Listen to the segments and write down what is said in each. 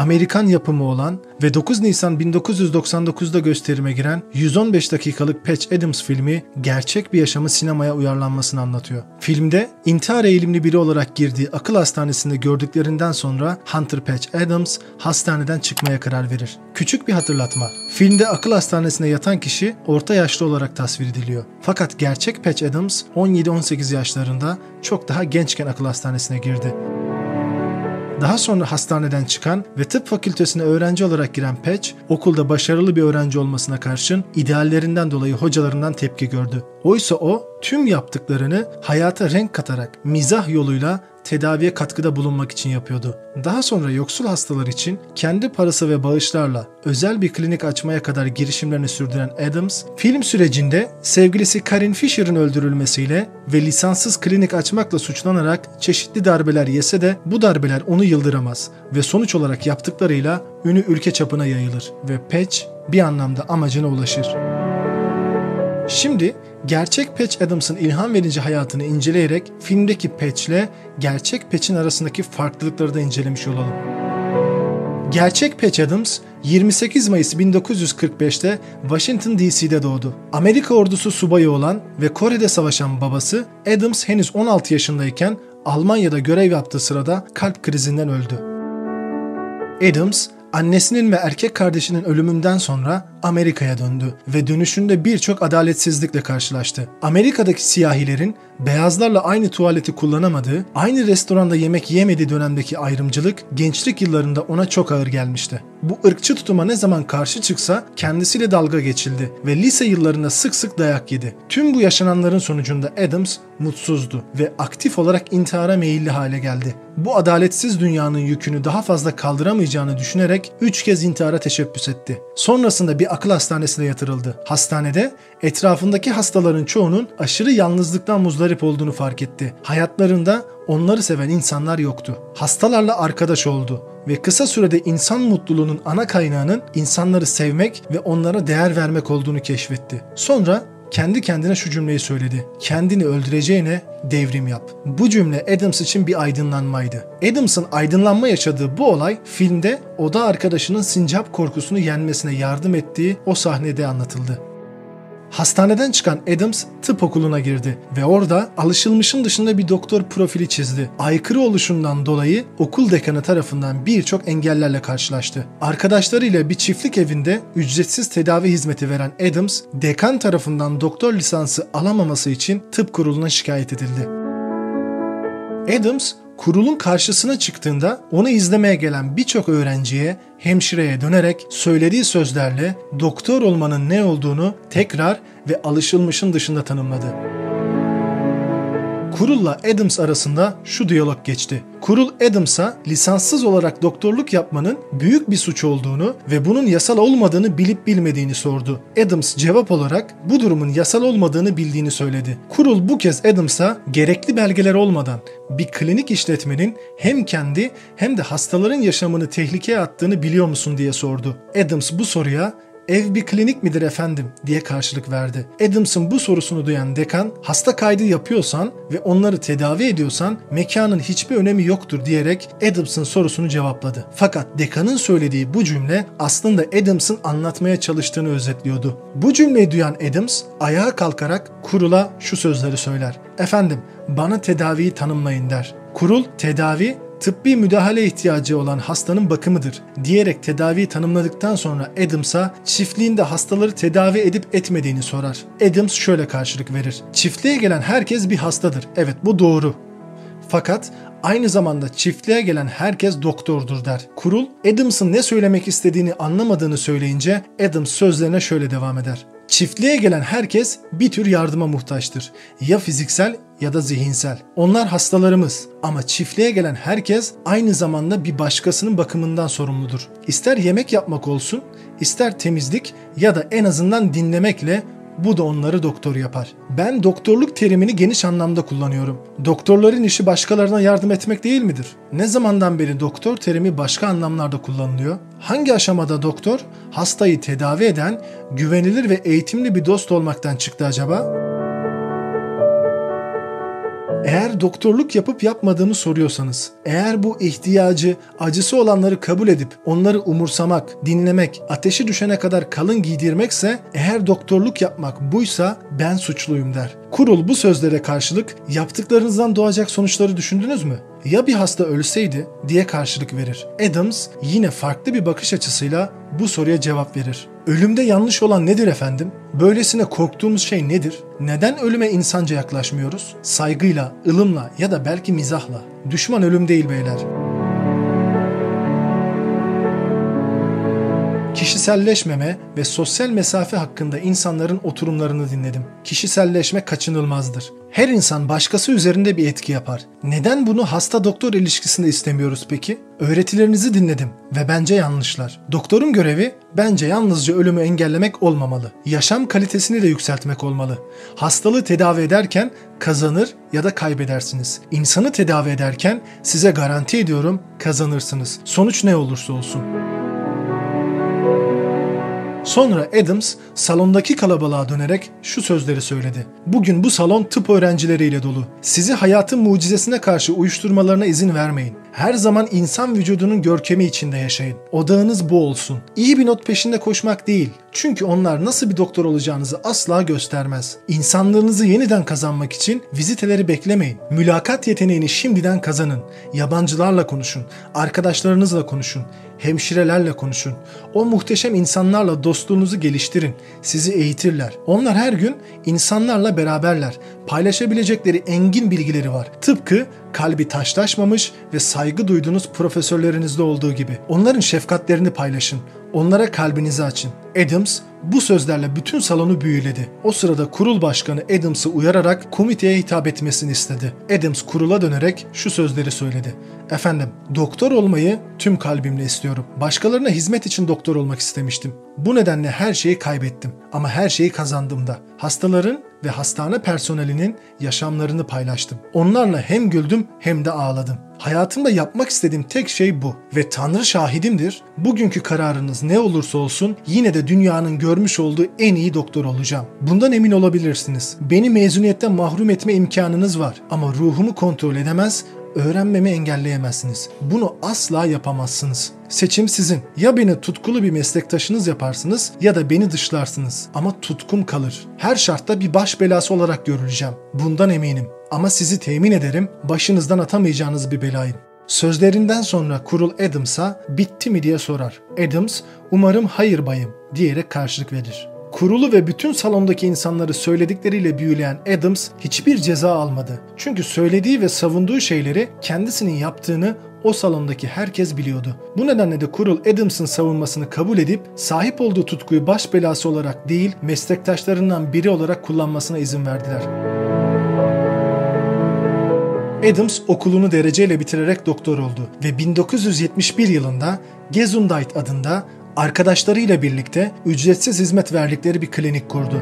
Amerikan yapımı olan ve 9 Nisan 1999'da gösterime giren 115 dakikalık Patch Adams filmi gerçek bir yaşamı sinemaya uyarlanmasını anlatıyor. Filmde intihar eğilimli biri olarak girdiği akıl hastanesinde gördüklerinden sonra Hunter Patch Adams hastaneden çıkmaya karar verir. Küçük bir hatırlatma. Filmde akıl hastanesine yatan kişi orta yaşlı olarak tasvir ediliyor. Fakat gerçek Patch Adams 17-18 yaşlarında çok daha gençken akıl hastanesine girdi. Daha sonra hastaneden çıkan ve tıp fakültesine öğrenci olarak giren Patch, okulda başarılı bir öğrenci olmasına karşın ideallerinden dolayı hocalarından tepki gördü. Oysa o tüm yaptıklarını hayata renk katarak mizah yoluyla tedaviye katkıda bulunmak için yapıyordu. Daha sonra yoksul hastalar için kendi parası ve bağışlarla özel bir klinik açmaya kadar girişimlerini sürdüren Adams, film sürecinde sevgilisi Carrie Fisher'ın öldürülmesiyle ve lisanssız klinik açmakla suçlanarak çeşitli darbeler yese de bu darbeler onu yıldıramaz ve sonuç olarak yaptıklarıyla ünü ülke çapına yayılır ve Patch bir anlamda amacına ulaşır. Şimdi gerçek Patch Adams'ın ilham verici hayatını inceleyerek filmdeki Patch ile gerçek Patch'in arasındaki farklılıkları da incelemiş olalım. Gerçek Patch Adams 28 Mayıs 1945'te Washington DC'de doğdu. Amerika ordusu subayı olan ve Kore'de savaşan babası Adams henüz 16 yaşındayken Almanya'da görev yaptığı sırada kalp krizinden öldü. Adams, annesinin ve erkek kardeşinin ölümünden sonra Amerika'ya döndü ve dönüşünde birçok adaletsizlikle karşılaştı. Amerika'daki siyahilerin beyazlarla aynı tuvaleti kullanamadığı, aynı restoranda yemek yemediği dönemdeki ayrımcılık gençlik yıllarında ona çok ağır gelmişti. Bu ırkçı tutuma ne zaman karşı çıksa kendisiyle dalga geçildi ve lise yıllarında sık sık dayak yedi. Tüm bu yaşananların sonucunda Adams mutsuzdu ve aktif olarak intihara meyilli hale geldi. Bu adaletsiz dünyanın yükünü daha fazla kaldıramayacağını düşünerek 3 kez intihara teşebbüs etti. Sonrasında bir akıl hastanesine yatırıldı. Hastanede etrafındaki hastaların çoğunun aşırı yalnızlıktan muzdarip olduğunu fark etti. Hayatlarında onları seven insanlar yoktu. Hastalarla arkadaş oldu ve kısa sürede insan mutluluğunun ana kaynağının insanları sevmek ve onlara değer vermek olduğunu keşfetti. Sonra kendi kendine şu cümleyi söyledi: kendini öldüreceğine devrim yap. Bu cümle Adams için bir aydınlanmaydı. Adams'ın aydınlanma yaşadığı bu olay filmde oda arkadaşının sincap korkusunu yenmesine yardım ettiği o sahnede anlatıldı. Hastaneden çıkan Adams tıp okuluna girdi ve orada alışılmışın dışında bir doktor profili çizdi. Aykırı oluşundan dolayı okul dekanı tarafından birçok engellerle karşılaştı. Arkadaşlarıyla bir çiftlik evinde ücretsiz tedavi hizmeti veren Adams, dekan tarafından doktor lisansı alamaması için tıp kuruluna şikayet edildi. Adams, kurulun karşısına çıktığında onu izlemeye gelen birçok öğrenciye, hemşireye dönerek söylediği sözlerle doktor olmanın ne olduğunu tekrar ve alışılmışın dışında tanımladı. Kurulla Adams arasında şu diyalog geçti. Kurul Adams'a lisanssız olarak doktorluk yapmanın büyük bir suç olduğunu ve bunun yasal olmadığını bilip bilmediğini sordu. Adams cevap olarak bu durumun yasal olmadığını bildiğini söyledi. Kurul bu kez Adams'a gerekli belgeler olmadan bir klinik işletmenin hem kendi hem de hastaların yaşamını tehlikeye attığını biliyor musun diye sordu. Adams bu soruya "Ev bir klinik midir efendim?" diye karşılık verdi. Adams'ın bu sorusunu duyan dekan, hasta kaydı yapıyorsan ve onları tedavi ediyorsan mekanın hiçbir önemi yoktur diyerek Adams'ın sorusunu cevapladı. Fakat dekanın söylediği bu cümle aslında Adams'ın anlatmaya çalıştığını özetliyordu. Bu cümleyi duyan Adams ayağa kalkarak kurula şu sözleri söyler: "Efendim, bana tedaviyi tanımlayın" der. Kurul, tedavi tıbbi müdahale ihtiyacı olan hastanın bakımıdır diyerek tedaviyi tanımladıktan sonra Adams'a çiftliğinde hastaları tedavi edip etmediğini sorar. Adams şöyle karşılık verir: "Çiftliğe gelen herkes bir hastadır. Evet, bu doğru. Fakat aynı zamanda çiftliğe gelen herkes doktordur" der. Kurul, Adams'ın ne söylemek istediğini anlamadığını söyleyince Adams sözlerine şöyle devam eder: "Çiftliğe gelen herkes bir tür yardıma muhtaçtır. Ya fiziksel ya da zihinsel. Onlar hastalarımız ama çiftliğe gelen herkes aynı zamanda bir başkasının bakımından sorumludur. İster yemek yapmak olsun, ister temizlik ya da en azından dinlemekle bu da onları doktor yapar. Ben doktorluk terimini geniş anlamda kullanıyorum. Doktorların işi başkalarına yardım etmek değil midir? Ne zamandan beri doktor terimi başka anlamlarda kullanılıyor? Hangi aşamada doktor hastayı tedavi eden, güvenilir ve eğitimli bir dost olmaktan çıktı acaba?" Eğer doktorluk yapıp yapmadığımı soruyorsanız, eğer bu ihtiyacı, acısı olanları kabul edip onları umursamak, dinlemek, ateşi düşene kadar kalın giydirmekse, eğer doktorluk yapmak buysa ben suçluyum der. Kurul bu sözlere karşılık yaptıklarınızdan doğacak sonuçları düşündünüz mü? Ya bir hasta ölseydi diye karşılık verir. Adams yine farklı bir bakış açısıyla bu soruya cevap verir. Ölümde yanlış olan nedir efendim? Böylesine korktuğumuz şey nedir? Neden ölüme insanca yaklaşmıyoruz? Saygıyla, ılımla ya da belki mizahla. Düşman ölüm değil beyler. Kişiselleşmeme ve sosyal mesafe hakkında insanların oturumlarını dinledim. Kişiselleşme kaçınılmazdır. Her insan başkası üzerinde bir etki yapar. Neden bunu hasta-doktor ilişkisinde istemiyoruz peki? Öğretilerinizi dinledim ve bence yanlışlar. Doktorun görevi bence yalnızca ölümü engellemek olmamalı. Yaşam kalitesini de yükseltmek olmalı. Hastalığı tedavi ederken kazanır ya da kaybedersiniz. İnsanı tedavi ederken size garanti ediyorum kazanırsınız. Sonuç ne olursa olsun. Sonra Adams salondaki kalabalığa dönerek şu sözleri söyledi. Bugün bu salon tıp öğrencileriyle dolu. Sizi hayatın mucizesine karşı uyuşturmalarına izin vermeyin. Her zaman insan vücudunun görkemi içinde yaşayın. Odağınız bu olsun. İyi bir not peşinde koşmak değil. Çünkü onlar nasıl bir doktor olacağınızı asla göstermez. İnsanlığınızı yeniden kazanmak için viziteleri beklemeyin. Mülakat yeteneğini şimdiden kazanın. Yabancılarla konuşun. Arkadaşlarınızla konuşun. Hemşirelerle konuşun. O muhteşem insanlarla dostluğunuzu geliştirin. Sizi eğitirler. Onlar her gün insanlarla beraberler. Paylaşabilecekleri engin bilgileri var. Tıpkı kalbi taşlaşmamış ve saygı duyduğunuz profesörlerinizde olduğu gibi. Onların şefkatlerini paylaşın. Onlara kalbinizi açın. Adams bu sözlerle bütün salonu büyüledi. O sırada kurul başkanı Adams'ı uyararak komiteye hitap etmesini istedi. Adams kurula dönerek şu sözleri söyledi. Efendim, doktor olmayı tüm kalbimle istiyorum. Başkalarına hizmet için doktor olmak istemiştim. Bu nedenle her şeyi kaybettim ama her şeyi kazandım da. Hastaların ve hastane personelinin yaşamlarını paylaştım. Onlarla hem güldüm hem de ağladım. Hayatımda yapmak istediğim tek şey bu ve Tanrı şahidimdir. Bugünkü kararınız ne olursa olsun yine de dünyanın görmüş olduğu en iyi doktor olacağım. Bundan emin olabilirsiniz. Beni mezuniyetten mahrum etme imkanınız var ama ruhumu kontrol edemez, öğrenmemi engelleyemezsiniz. Bunu asla yapamazsınız. Seçim sizin. Ya beni tutkulu bir meslektaşınız yaparsınız ya da beni dışlarsınız. Ama tutkum kalır. Her şartta bir baş belası olarak görüleceğim. Bundan eminim. Ama sizi temin ederim başınızdan atamayacağınız bir belayım. Sözlerinden sonra kurul Adams'a bitti mi diye sorar. Adams umarım hayır bayım diyerek karşılık verir. Kurulu ve bütün salondaki insanları söyledikleriyle büyüleyen Adams hiçbir ceza almadı. Çünkü söylediği ve savunduğu şeyleri kendisinin yaptığını o salondaki herkes biliyordu. Bu nedenle de kurul Adams'ın savunmasını kabul edip sahip olduğu tutkuyu baş belası olarak değil meslektaşlarından biri olarak kullanmasına izin verdiler. Adams okulunu dereceyle bitirerek doktor oldu ve 1971 yılında Gesundheit adında arkadaşlarıyla birlikte ücretsiz hizmet verdikleri bir klinik kurdu.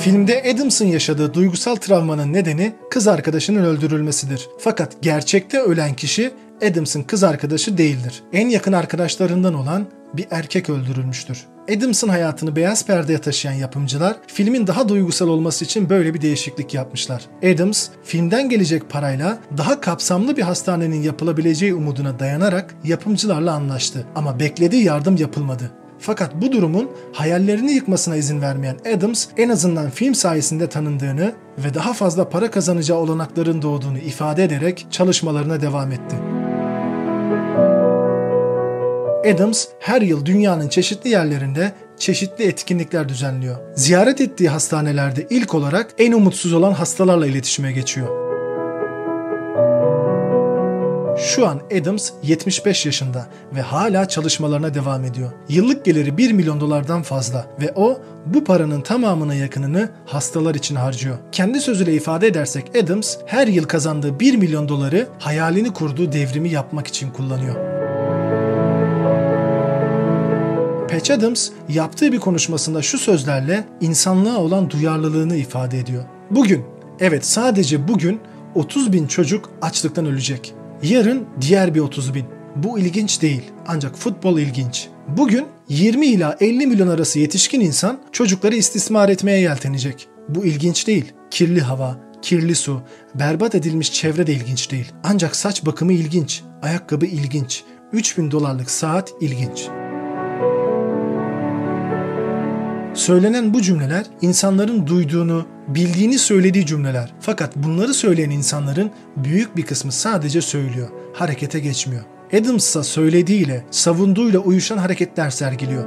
Filmde Adams'ın yaşadığı duygusal travmanın nedeni kız arkadaşının öldürülmesidir. Fakat gerçekte ölen kişi Adams'ın kız arkadaşı değildir. En yakın arkadaşlarından olan bir erkek öldürülmüştür. Adams'ın hayatını beyaz perdeye taşıyan yapımcılar filmin daha duygusal olması için böyle bir değişiklik yapmışlar. Adams filmden gelecek parayla daha kapsamlı bir hastanenin yapılabileceği umuduna dayanarak yapımcılarla anlaştı ama beklediği yardım yapılmadı. Fakat bu durumun hayallerini yıkmasına izin vermeyen Adams en azından film sayesinde tanındığını ve daha fazla para kazanacağı olanakların doğduğunu ifade ederek çalışmalarına devam etti. Adams her yıl dünyanın çeşitli yerlerinde çeşitli etkinlikler düzenliyor. Ziyaret ettiği hastanelerde ilk olarak en umutsuz olan hastalarla iletişime geçiyor. Şu an Adams 75 yaşında ve hala çalışmalarına devam ediyor. Yıllık geliri 1 milyon dolardan fazla ve o bu paranın tamamına yakınını hastalar için harcıyor. Kendi sözüyle ifade edersek Adams her yıl kazandığı 1 milyon doları hayalini kurduğu devrimi yapmak için kullanıyor. Patch Adams yaptığı bir konuşmasında şu sözlerle insanlığa olan duyarlılığını ifade ediyor. Bugün, evet sadece bugün 30.000 çocuk açlıktan ölecek. Yarın diğer bir 30.000. Bu ilginç değil ancak futbol ilginç. Bugün 20 ila 50 milyon arası yetişkin insan çocukları istismar etmeye yeltenecek. Bu ilginç değil. Kirli hava, kirli su, berbat edilmiş çevre de ilginç değil. Ancak saç bakımı ilginç, ayakkabı ilginç, $3000 saat ilginç. Söylenen bu cümleler insanların duyduğunu, bildiğini söylediği cümleler. Fakat bunları söyleyen insanların büyük bir kısmı sadece söylüyor, harekete geçmiyor. Adams ise söylediğiyle, savunduğuyla uyuşan hareketler sergiliyor.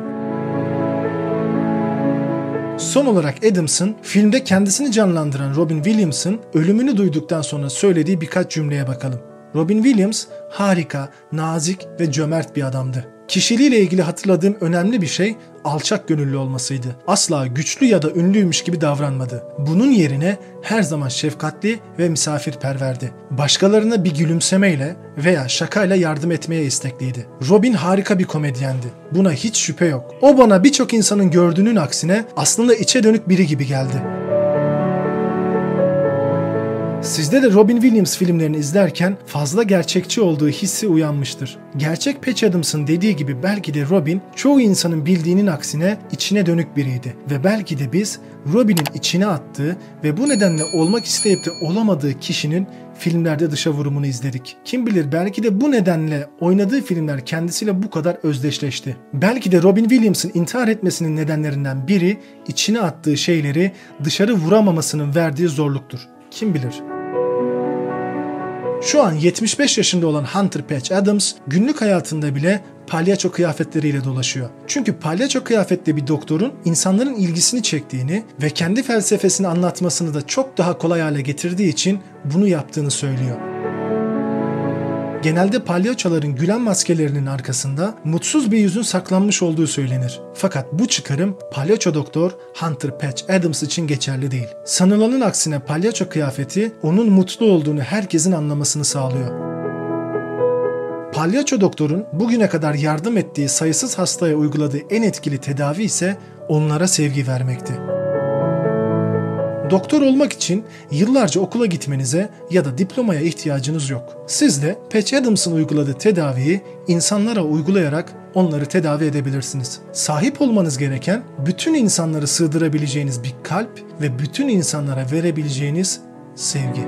Son olarak Adams'ın filmde kendisini canlandıran Robin Williams'ın ölümünü duyduktan sonra söylediği birkaç cümleye bakalım. Robin Williams harika, nazik ve cömert bir adamdı. Kişiliğiyle ilgili hatırladığım önemli bir şey alçak gönüllü olmasıydı. Asla güçlü ya da ünlüymüş gibi davranmadı. Bunun yerine her zaman şefkatli ve misafirperverdi. Başkalarına bir gülümsemeyle veya şakayla yardım etmeye istekliydi. Robin harika bir komedyendi. Buna hiç şüphe yok. O bana birçok insanın gördüğünün aksine aslında içe dönük biri gibi geldi. Sizde de Robin Williams filmlerini izlerken fazla gerçekçi olduğu hissi uyanmıştır. Gerçek Patch Adams'ın dediği gibi belki de Robin çoğu insanın bildiğinin aksine içine dönük biriydi. Ve belki de biz Robin'in içine attığı ve bu nedenle olmak isteyip de olamadığı kişinin filmlerde dışa vurumunu izledik. Kim bilir belki de bu nedenle oynadığı filmler kendisiyle bu kadar özdeşleşti. Belki de Robin Williams'ın intihar etmesinin nedenlerinden biri içine attığı şeyleri dışarı vuramamasının verdiği zorluktur. Kim bilir? Şu an 75 yaşında olan Hunter Patch Adams günlük hayatında bile palyaço kıyafetleriyle dolaşıyor. Çünkü palyaço kıyafetli bir doktorun insanların ilgisini çektiğini ve kendi felsefesini anlatmasını da çok daha kolay hale getirdiği için bunu yaptığını söylüyor. Genelde palyaçoların gülen maskelerinin arkasında mutsuz bir yüzün saklanmış olduğu söylenir. Fakat bu çıkarım palyaço doktor Hunter Patch Adams için geçerli değil. Sanılanın aksine palyaço kıyafeti onun mutlu olduğunu herkesin anlamasını sağlıyor. Palyaço doktorun bugüne kadar yardım ettiği sayısız hastaya uyguladığı en etkili tedavi ise onlara sevgi vermekti. Doktor olmak için yıllarca okula gitmenize ya da diplomaya ihtiyacınız yok. Siz de Patch Adams'ın uyguladığı tedaviyi insanlara uygulayarak onları tedavi edebilirsiniz. Sahip olmanız gereken bütün insanları sığdırabileceğiniz bir kalp ve bütün insanlara verebileceğiniz sevgi.